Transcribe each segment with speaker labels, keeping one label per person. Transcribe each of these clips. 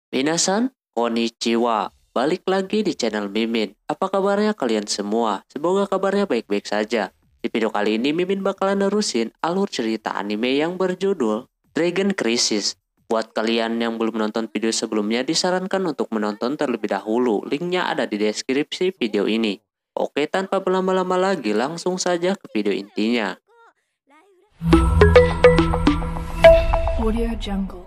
Speaker 1: Minasan, konnichiwa. Balik lagi di channel Mimin. Apa kabarnya kalian semua? Semoga kabarnya baik-baik saja. Di video kali ini Mimin bakalan nerusin alur cerita anime yang berjudul Dragon Crisis. Buat kalian yang belum nonton video sebelumnya, disarankan untuk menonton terlebih dahulu. Linknya ada di deskripsi video ini. Oke, tanpa berlama-lama lagi, langsung saja ke video intinya.
Speaker 2: Audio Jungle.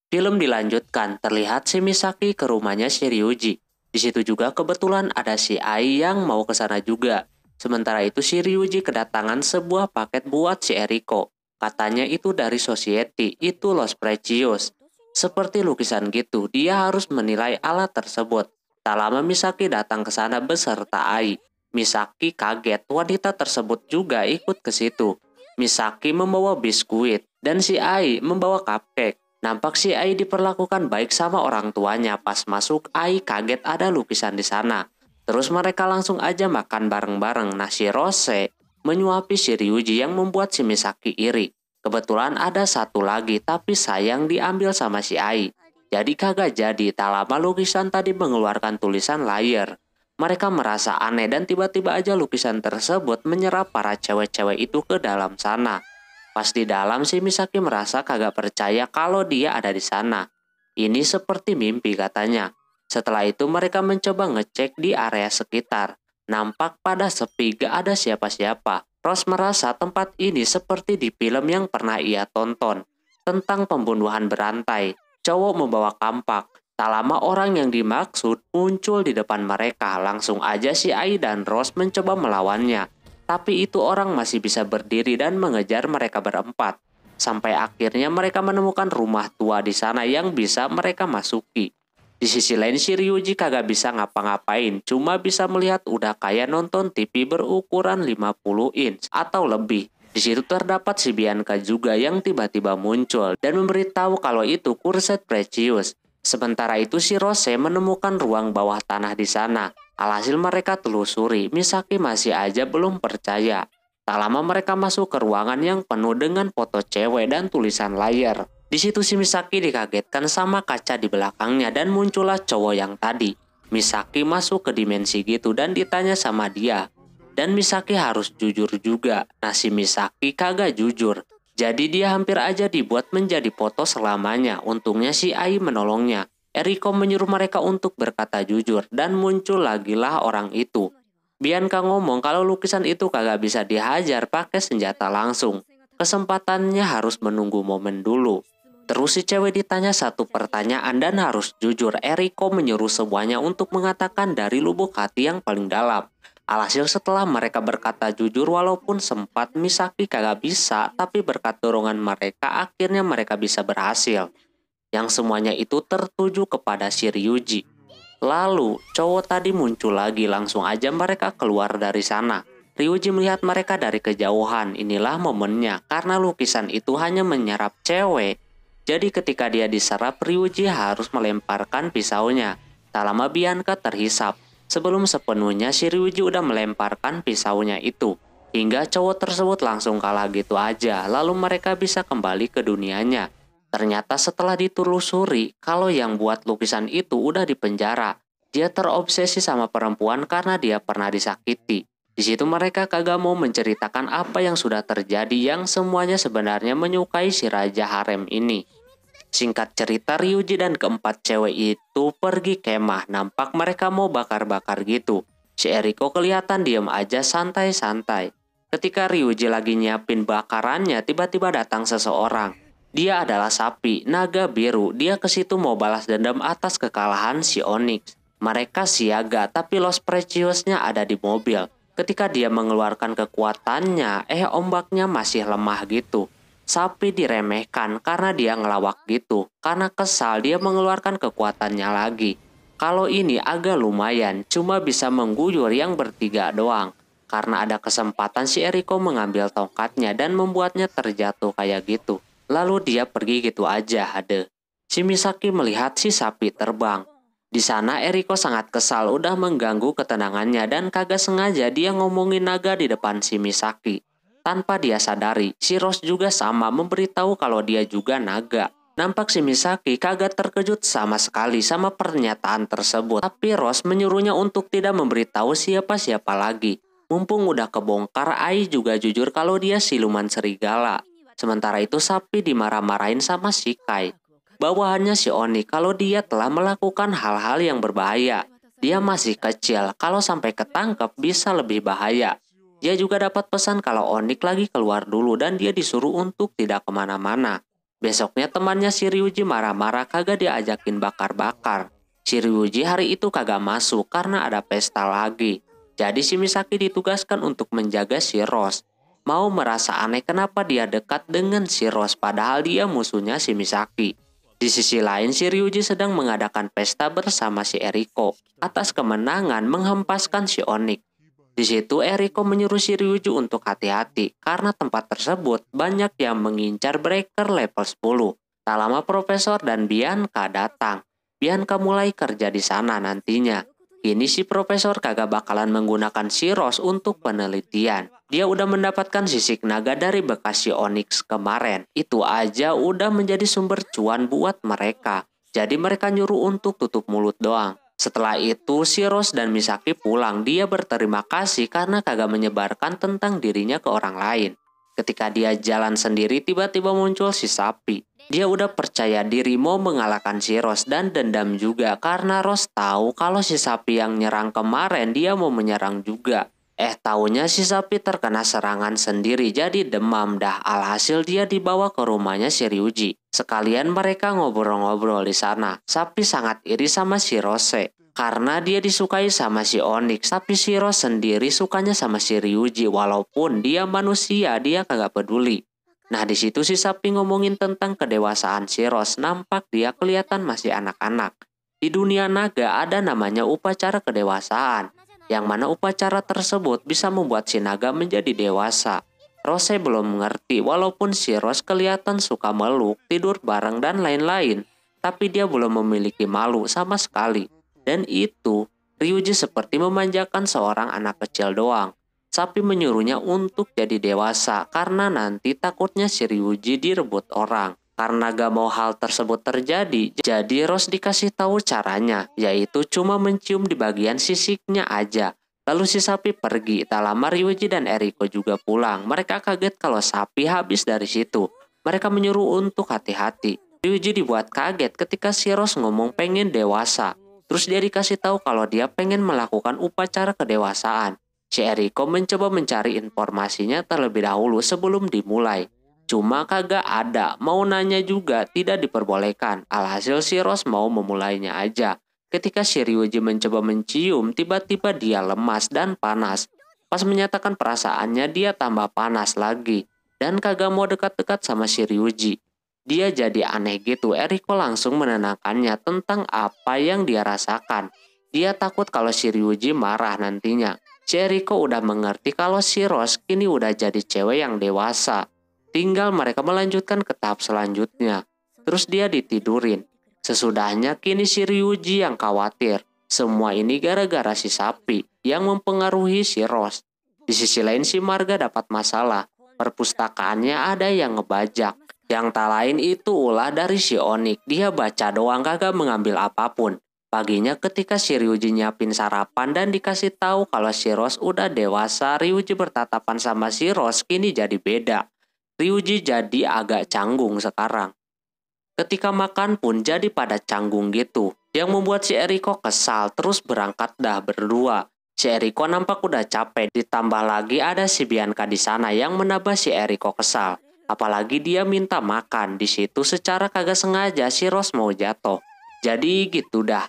Speaker 1: Film dilanjutkan, terlihat si Misaki ke rumahnya si Ryuji. Di situ juga kebetulan ada si Ai yang mau ke sana juga. Sementara itu si Ryuji kedatangan sebuah paket buat si Eriko. Katanya itu dari Society, itu Los Precious. Seperti lukisan gitu, dia harus menilai alat tersebut. Tak lama Misaki datang ke sana beserta Ai. Misaki kaget, wanita tersebut juga ikut ke situ. Misaki membawa biskuit dan si Ai membawa cupcake. Nampak si Ai diperlakukan baik sama orang tuanya. Pas masuk, Ai kaget ada lukisan di sana. Terus mereka langsung aja makan bareng-bareng. Nah, si Rose menyuapi si Ryuji yang membuat si Misaki iri. Kebetulan ada satu lagi, tapi sayang diambil sama si Ai. Jadi kagak jadi. Tak lama lukisan tadi mengeluarkan tulisan liar. Mereka merasa aneh dan tiba-tiba aja lukisan tersebut menyerap para cewek-cewek itu ke dalam sana. Pas di dalam si Misaki merasa kagak percaya kalau dia ada di sana. Ini seperti mimpi katanya. Setelah itu mereka mencoba ngecek di area sekitar. Nampak pada sepi, gak ada siapa-siapa. Rose merasa tempat ini seperti di film yang pernah ia tonton. Tentang pembunuhan berantai. Cowok membawa kampak. Tak lama orang yang dimaksud muncul di depan mereka. Langsung aja si Ai dan Rose mencoba melawannya. Tapi itu orang masih bisa berdiri dan mengejar mereka berempat. Sampai akhirnya mereka menemukan rumah tua di sana yang bisa mereka masuki. Di sisi lain si Ryuji kagak bisa ngapa-ngapain, cuma bisa melihat udah kayak nonton TV berukuran 50 inch atau lebih. Di situ terdapat si Bianca juga yang tiba-tiba muncul dan memberitahu kalau itu kurset Precious. Sementara itu si Rose menemukan ruang bawah tanah di sana. Alhasil mereka telusuri, Misaki masih aja belum percaya. Tak lama mereka masuk ke ruangan yang penuh dengan foto cewek dan tulisan layar. Di situ si Misaki dikagetkan sama kaca di belakangnya dan muncullah cowok yang tadi. Misaki masuk ke dimensi gitu dan ditanya sama dia. Dan Misaki harus jujur juga. Nah si Misaki kagak jujur. Jadi dia hampir aja dibuat menjadi foto selamanya. Untungnya si Ai menolongnya. Eriko menyuruh mereka untuk berkata jujur dan muncul lagilah orang itu. Bianca ngomong kalau lukisan itu kagak bisa dihajar pakai senjata langsung. Kesempatannya harus menunggu momen dulu. Terus si cewek ditanya satu pertanyaan dan harus jujur. Eriko menyuruh semuanya untuk mengatakan dari lubuk hati yang paling dalam. Alhasil setelah mereka berkata jujur walaupun sempat Misaki kagak bisa, tapi berkat dorongan mereka akhirnya mereka bisa berhasil. Yang semuanya itu tertuju kepada si Ryuji. Lalu cowok tadi muncul lagi, langsung aja mereka keluar dari sana. Ryuji melihat mereka dari kejauhan. Inilah momennya, karena lukisan itu hanya menyerap cewek. Jadi ketika dia diserap, Ryuji harus melemparkan pisaunya. Tak lama Bianca terhisap. Sebelum sepenuhnya si Ryuji udah melemparkan pisaunya itu. Hingga cowok tersebut langsung kalah gitu aja. Lalu mereka bisa kembali ke dunianya. Ternyata setelah ditelusuri, kalau yang buat lukisan itu udah dipenjara. Dia terobsesi sama perempuan karena dia pernah disakiti. Di situ mereka kagak mau menceritakan apa yang sudah terjadi yang semuanya sebenarnya menyukai si Raja Harem ini. Singkat cerita, Ryuji dan keempat cewek itu pergi kemah. Nampak mereka mau bakar-bakar gitu. Si Eriko kelihatan diem aja santai-santai. Ketika Ryuji lagi nyiapin bakarannya, tiba-tiba datang seseorang. Dia adalah sapi, naga biru. Dia ke situ mau balas dendam atas kekalahan si Onyx. Mereka siaga, tapi Los Precious-nya ada di mobil. Ketika dia mengeluarkan kekuatannya, ombaknya masih lemah gitu. Sapi diremehkan karena dia ngelawak gitu. Karena kesal dia mengeluarkan kekuatannya lagi. Kalau ini agak lumayan, cuma bisa mengguyur yang bertiga doang. Karena ada kesempatan si Eriko mengambil tongkatnya dan membuatnya terjatuh kayak gitu. Lalu dia pergi gitu aja, ade. Si Misaki melihat si sapi terbang. Di sana Eriko sangat kesal udah mengganggu ketenangannya dan kagak sengaja dia ngomongin naga di depan si Misaki. Tanpa dia sadari, si Rose juga sama memberitahu kalau dia juga naga. Nampak si Misaki kagak terkejut sama sekali sama pernyataan tersebut. Tapi Rose menyuruhnya untuk tidak memberitahu siapa-siapa lagi. Mumpung udah kebongkar, Ai juga jujur kalau dia siluman serigala. Sementara itu Sapi dimarah-marahin sama si Kai. Bawahannya si Oni kalau dia telah melakukan hal-hal yang berbahaya. Dia masih kecil, kalau sampai ketangkep bisa lebih bahaya. Dia juga dapat pesan kalau Onik lagi keluar dulu dan dia disuruh untuk tidak kemana-mana. Besoknya temannya si Ryuji marah-marah kagak diajakin bakar-bakar. Si Ryuji hari itu kagak masuk karena ada pesta lagi. Jadi si Misaki ditugaskan untuk menjaga si Rose. Mau merasa aneh kenapa dia dekat dengan si Rose padahal dia musuhnya si Misaki. Di sisi lain si Ryuji sedang mengadakan pesta bersama si Eriko atas kemenangan menghempaskan si Onik. Di situ Eriko menyuruh si Ryuji untuk hati-hati karena tempat tersebut banyak yang mengincar breaker level 10. Tak lama Profesor dan Bianca datang. Bianca mulai kerja di sana nantinya. Kini si Profesor kagak bakalan menggunakan si Rose untuk penelitian. Dia udah mendapatkan sisik naga dari bekas si Onyx kemarin. Itu aja udah menjadi sumber cuan buat mereka. Jadi mereka nyuruh untuk tutup mulut doang. Setelah itu si Rose dan Misaki pulang. Dia berterima kasih karena kagak menyebarkan tentang dirinya ke orang lain. Ketika dia jalan sendiri tiba-tiba muncul si Sapi. Dia udah percaya diri mau mengalahkan si Rose dan dendam juga karena Rose tahu kalau si Sapi yang nyerang kemarin dia mau menyerang juga. Taunya si Sapi terkena serangan sendiri jadi demam dah. Alhasil dia dibawa ke rumahnya si Ryuji. Sekalian mereka ngobrol-ngobrol di sana. Sapi sangat iri sama si Rose karena dia disukai sama si Onyx. Tapi si Rose sendiri sukanya sama si Ryuji walaupun dia manusia dia kagak peduli. Nah di situ si Sapi ngomongin tentang kedewasaan si Rose. Nampak dia kelihatan masih anak-anak. Di dunia naga ada namanya upacara kedewasaan. Yang mana upacara tersebut bisa membuat si naga menjadi dewasa. Rose belum mengerti walaupun si Rose kelihatan suka meluk, tidur bareng dan lain-lain. Tapi dia belum memiliki malu sama sekali. Dan itu Ryuji seperti memanjakan seorang anak kecil doang. Sapi menyuruhnya untuk jadi dewasa karena nanti takutnya si Ryuji direbut orang. Karena gak mau hal tersebut terjadi, jadi Rose dikasih tahu caranya, yaitu cuma mencium di bagian sisiknya aja. Lalu si Sapi pergi, tak lama Ryuji dan Eriko juga pulang. Mereka kaget kalau Sapi habis dari situ. Mereka menyuruh untuk hati-hati. Ryuji dibuat kaget ketika si Rose ngomong pengen dewasa. Terus dia dikasih tahu kalau dia pengen melakukan upacara kedewasaan. Si Eriko mencoba mencari informasinya terlebih dahulu sebelum dimulai. Cuma kagak ada, mau nanya juga tidak diperbolehkan. Alhasil si Rose mau memulainya aja. Ketika si Ryuji mencoba mencium, tiba-tiba dia lemas dan panas. Pas menyatakan perasaannya dia tambah panas lagi. Dan kagak mau dekat-dekat sama si Ryuji. Dia jadi aneh gitu. Eriko langsung menenangkannya tentang apa yang dia rasakan. Dia takut kalau si Ryuji marah nantinya. Si Eriko udah mengerti kalau si Rose kini udah jadi cewek yang dewasa. Tinggal mereka melanjutkan ke tahap selanjutnya. Terus dia ditidurin. Sesudahnya kini si Ryuji yang khawatir. Semua ini gara-gara si Sapi yang mempengaruhi si Rose. Di sisi lain si Marga dapat masalah. Perpustakaannya ada yang ngebajak. Yang tak lain itu ulah dari si Onyx. Dia baca doang kagak mengambil apapun. Paginya ketika si Ryuji nyiapin sarapan dan dikasih tahu kalau si Rose udah dewasa, Ryuji bertatapan sama si Rose kini jadi beda. Ryuji jadi agak canggung sekarang. Ketika makan pun jadi pada canggung gitu. Yang membuat si Eriko kesal terus berangkat dah berdua. Si Eriko nampak udah capek. Ditambah lagi ada si Bianca di sana yang menambah si Eriko kesal. Apalagi dia minta makan. Di situ secara kagak sengaja si Rose mau jatuh. Jadi gitu dah.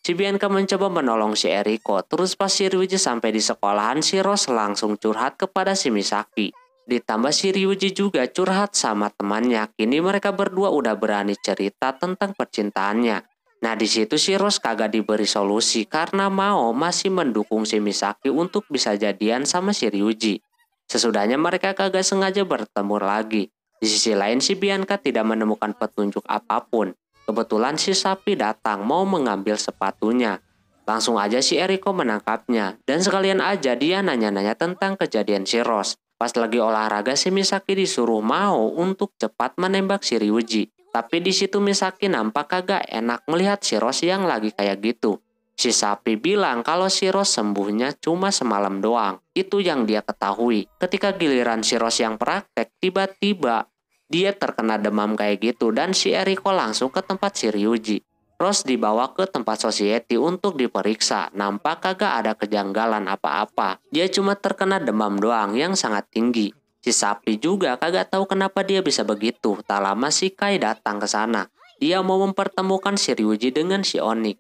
Speaker 1: Si Bianca mencoba menolong si Eriko. Terus pas si Ryuji sampai di sekolahan si Rose langsung curhat kepada si Misaki. Ditambah si Ryuji juga curhat sama temannya. Kini mereka berdua udah berani cerita tentang percintaannya. Nah di situ si Rose kagak diberi solusi karena Mao masih mendukung si Misaki untuk bisa jadian sama si Ryuji. Sesudahnya mereka kagak sengaja bertemu lagi. Di sisi lain si Bianca tidak menemukan petunjuk apapun. Kebetulan si Sapi datang mau mengambil sepatunya. Langsung aja si Eriko menangkapnya. Dan sekalian aja dia nanya-nanya tentang kejadian si Rose. Pas lagi olahraga si Misaki disuruh Mao untuk cepat menembak si Ryuji. Tapi di situ Misaki nampak kagak enak melihat si Rose yang lagi kayak gitu. Si sapi bilang kalau si Rose sembuhnya cuma semalam doang. Itu yang dia ketahui. Ketika giliran si Rose yang praktek, tiba-tiba dia terkena demam kayak gitu dan si Eriko langsung ke tempat si Ryuji. Rose dibawa ke tempat society untuk diperiksa. Nampak kagak ada kejanggalan apa-apa. Dia cuma terkena demam doang yang sangat tinggi. Si sapi juga kagak tahu kenapa dia bisa begitu. Tak lama si Kai datang ke sana. Dia mau mempertemukan si Ryuji dengan si Onyx.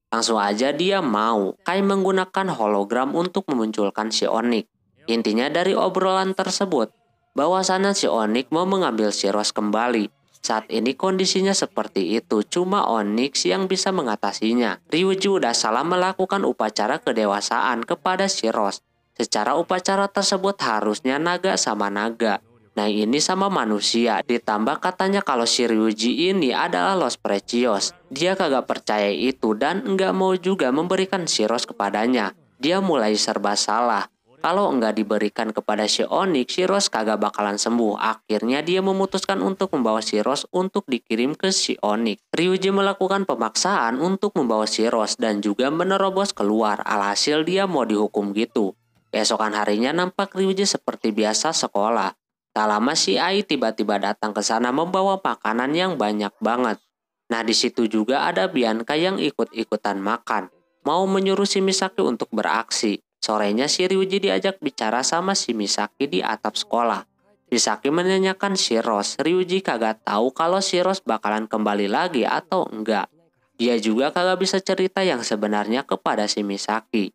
Speaker 1: Langsung aja dia mau. Kai menggunakan hologram untuk memunculkan si Onyx. Intinya dari obrolan tersebut, bahwasannya si Onyx mau mengambil si Rose kembali. Saat ini kondisinya seperti itu, cuma Onyx yang bisa mengatasinya. Ryuji udah salah melakukan upacara kedewasaan kepada si Rose. Secara upacara tersebut harusnya naga sama naga. Nah ini sama manusia. Ditambah katanya kalau si Ryuji ini adalah Los Precious. Dia kagak percaya itu dan enggak mau juga memberikan si Rose kepadanya. Dia mulai serba salah. Kalau enggak diberikan kepada si Onyx, si Rose kagak bakalan sembuh. Akhirnya dia memutuskan untuk membawa si Rose untuk dikirim ke si Onyx. Ryuji melakukan pemaksaan untuk membawa si Rose dan juga menerobos keluar. Alhasil dia mau dihukum gitu. Keesokan harinya nampak Ryuji seperti biasa sekolah. Tak lama si Ai tiba-tiba datang ke sana membawa makanan yang banyak banget. Nah di situ juga ada Bianca yang ikut-ikutan makan. Mau menyuruh si Misaki untuk beraksi. Sorenya si Ryuji diajak bicara sama si Misaki di atap sekolah. Misaki menanyakan si Rose. Ryuji kagak tahu kalau si Rose bakalan kembali lagi atau enggak. Dia juga kagak bisa cerita yang sebenarnya kepada si Misaki.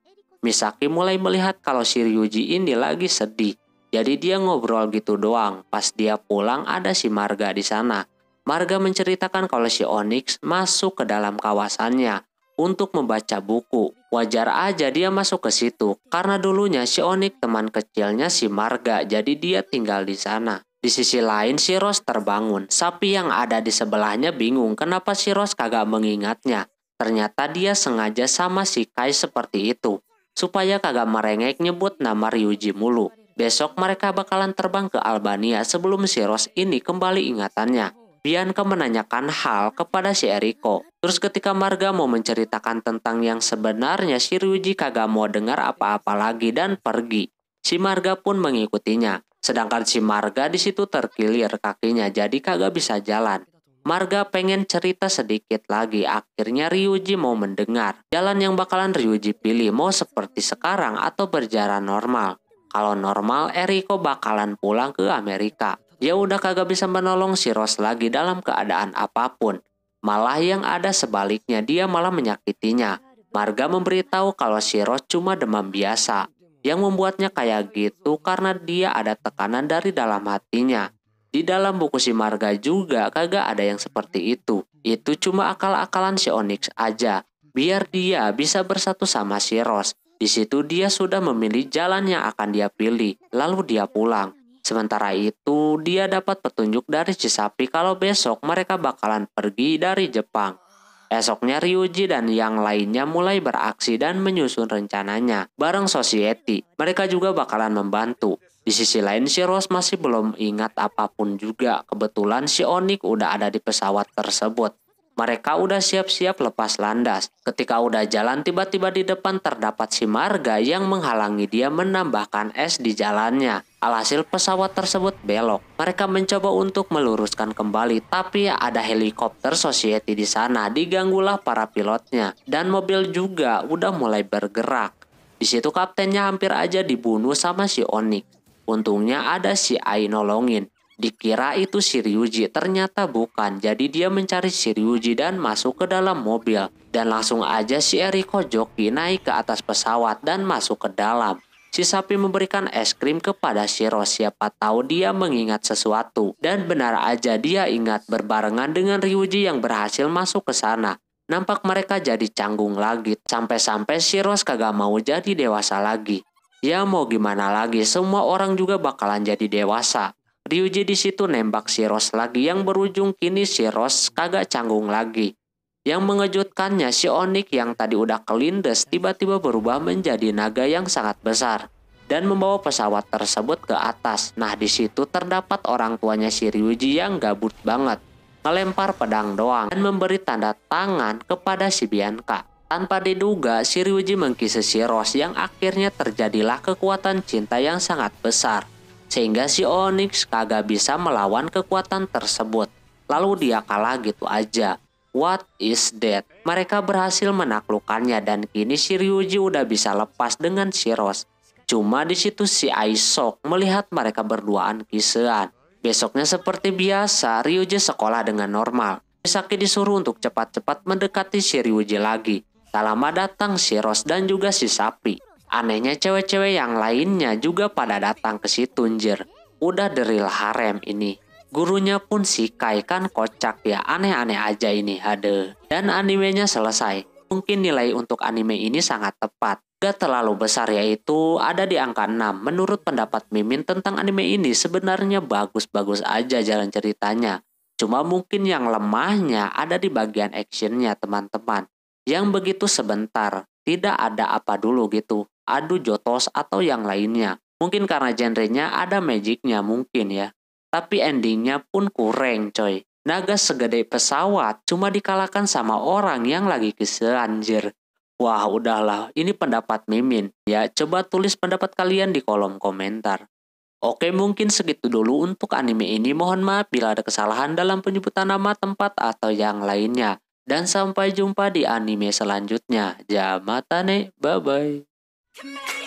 Speaker 1: Misaki mulai melihat kalau si Ryuji ini lagi sedih. Jadi dia ngobrol gitu doang. Pas dia pulang ada si Marga di sana. Marga menceritakan kalau si Onyx masuk ke dalam kawasannya untuk membaca buku. Wajar aja dia masuk ke situ karena dulunya si Onyx teman kecilnya si Marga, jadi dia tinggal di sana. Di sisi lain si Rose terbangun. Sapi yang ada di sebelahnya bingung kenapa si Rose kagak mengingatnya. Ternyata dia sengaja sama si Kai seperti itu supaya kagak merengek nyebut nama Ryuji mulu. Besok mereka bakalan terbang ke Albania sebelum si Rose ini kembali ingatannya. Bianca menanyakan hal kepada si Eriko. Terus ketika Marga mau menceritakan tentang yang sebenarnya, si Ryuji kagak mau dengar apa-apa lagi dan pergi. Si Marga pun mengikutinya. Sedangkan si Marga di situ terkilir kakinya jadi kagak bisa jalan. Marga pengen cerita sedikit lagi. Akhirnya Ryuji mau mendengar. Jalan yang bakalan Ryuji pilih mau seperti sekarang atau berjalan normal. Kalau normal Eriko bakalan pulang ke Amerika. Dia udah kagak bisa menolong si Rose lagi dalam keadaan apapun. Malah yang ada sebaliknya, dia malah menyakitinya. Marga memberitahu kalau si Rose cuma demam biasa. Yang membuatnya kayak gitu karena dia ada tekanan dari dalam hatinya. Di dalam buku si Marga juga kagak ada yang seperti itu. Itu cuma akal-akalan si Onyx aja. Biar dia bisa bersatu sama si Rose. Di situ dia sudah memilih jalan yang akan dia pilih. Lalu dia pulang. Sementara itu, dia dapat petunjuk dari si sapi kalau besok mereka bakalan pergi dari Jepang. Esoknya Ryuji dan yang lainnya mulai beraksi dan menyusun rencananya. Bareng Society, mereka juga bakalan membantu. Di sisi lain si Rose masih belum ingat apapun juga. Kebetulan si Onyx udah ada di pesawat tersebut. Mereka udah siap-siap lepas landas. Ketika udah jalan tiba-tiba di depan terdapat si Marga yang menghalangi dia menambahkan es di jalannya. Alhasil pesawat tersebut belok. Mereka mencoba untuk meluruskan kembali tapi ada helikopter Society di sana. Diganggulah para pilotnya dan mobil juga udah mulai bergerak. Di situ kaptennya hampir aja dibunuh sama si Onyx. Untungnya ada si Ai nolongin. Dikira itu si Ryuji, ternyata bukan. Jadi dia mencari si Ryuji dan masuk ke dalam mobil. Dan langsung aja si Eriko joki naik ke atas pesawat dan masuk ke dalam. Si sapi memberikan es krim kepada si Rose. Siapa tahu dia mengingat sesuatu. Dan benar aja dia ingat berbarengan dengan Ryuji yang berhasil masuk ke sana. Nampak mereka jadi canggung lagi. Sampai-sampai si Rose kagak mau jadi dewasa lagi. Ya mau gimana lagi, semua orang juga bakalan jadi dewasa. Ryuji di situ nembak si Rose lagi yang berujung kini si Rose kagak canggung lagi. Yang mengejutkannya si Onyx yang tadi udah kelindes tiba-tiba berubah menjadi naga yang sangat besar dan membawa pesawat tersebut ke atas. Nah di situ terdapat orang tuanya si Ryuji yang gabut banget. ngelempar pedang doang dan memberi tanda tangan kepada si Bianca. Tanpa diduga, si Ryuji mengkisi si Rose yang akhirnya terjadilah kekuatan cinta yang sangat besar. Sehingga si Onyx kagak bisa melawan kekuatan tersebut. Lalu dia kalah gitu aja. What is that? Mereka berhasil menaklukkannya dan kini si Ryuji udah bisa lepas dengan si Rose. Cuma di situ si Ai shock melihat mereka berduaan kisean. Besoknya seperti biasa, Ryuji sekolah dengan normal. Misaki disuruh untuk cepat-cepat mendekati si Ryuji lagi. Tak lama datang si Rose dan juga si Sapi. Anehnya cewek-cewek yang lainnya juga pada datang ke situ anjir. Udah the real harem ini. Gurunya pun si Kai kan kocak ya, aneh-aneh aja ini, hade. Dan animenya selesai. Mungkin nilai untuk anime ini sangat tepat. Gak terlalu besar, yaitu ada di angka 6. Menurut pendapat Mimin tentang anime ini sebenarnya bagus-bagus aja jalan ceritanya. Cuma mungkin yang lemahnya ada di bagian actionnya teman-teman. Yang begitu sebentar, tidak ada apa dulu gitu. Adu jotos atau yang lainnya. Mungkin karena genrenya ada magicnya mungkin ya. Tapi endingnya pun kurang coy. Naga segede pesawat cuma dikalahkan sama orang yang lagi keseanjir. Wah udahlah, ini pendapat Mimin. Ya coba tulis pendapat kalian di kolom komentar. Oke mungkin segitu dulu untuk anime ini. Mohon maaf bila ada kesalahan dalam penyebutan nama tempat atau yang lainnya. Dan sampai jumpa di anime selanjutnya. Jamatane, bye bye.